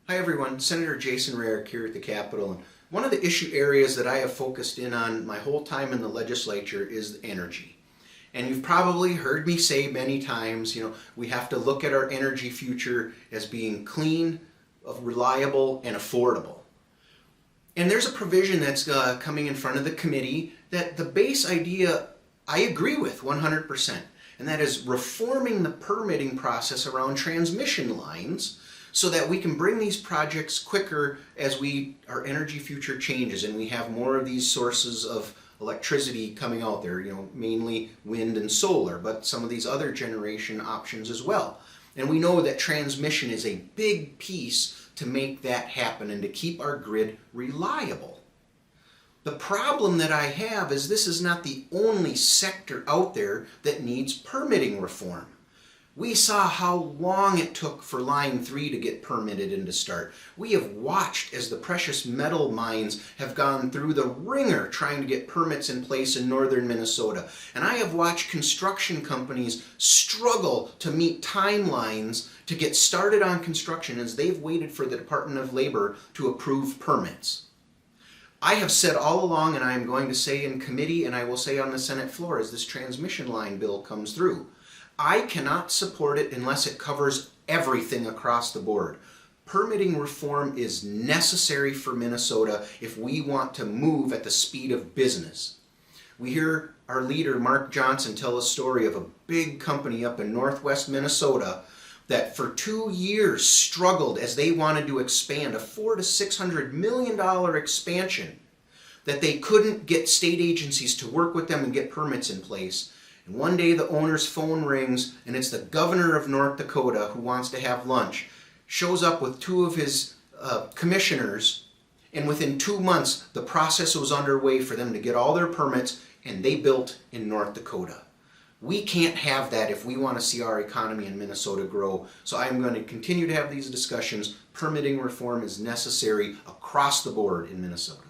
Hi everyone, Senator Jason Rarick here at the Capitol. And one of the issue areas that I have focused in on my whole time in the legislature is energy. And you've probably heard me say many times, we have to look at our energy future as being clean, reliable, and affordable. And there's a provision that's coming in front of the committee that the base idea I agree with 100%. And that is reforming the permitting process around transmission lines so that we can bring these projects quicker as our energy future changes and we have more of these sources of electricity coming out there, mainly wind and solar, but some of these other generation options as well. And we know that transmission is a big piece to make that happen and to keep our grid reliable. The problem that I have is this is not the only sector out there that needs permitting reform. We saw how long it took for Line 3 to get permitted and to start. We have watched as the precious metal mines have gone through the ringer trying to get permits in place in northern Minnesota. And I have watched construction companies struggle to meet timelines to get started on construction as they've waited for the Department of Labor to approve permits. I have said all along, and I am going to say in committee, and I will say on the Senate floor as this transmission line bill comes through, I cannot support it unless it covers everything across the board. Permitting reform is necessary for Minnesota if we want to move at the speed of business. We hear our leader, Mark Johnson, tell a story of a big company up in northwest Minnesota that for 2 years struggled as they wanted to expand a $400 to $600 million expansion, that they couldn't get state agencies to work with them and get permits in place. And one day the owner's phone rings and it's the governor of North Dakota who wants to have lunch, shows up with 2 of his commissioners, and within 2 months the process was underway for them to get all their permits, and they built in North Dakota. We can't have that if we want to see our economy in Minnesota grow. So I'm going to continue to have these discussions. Permitting reform is necessary across the board in Minnesota.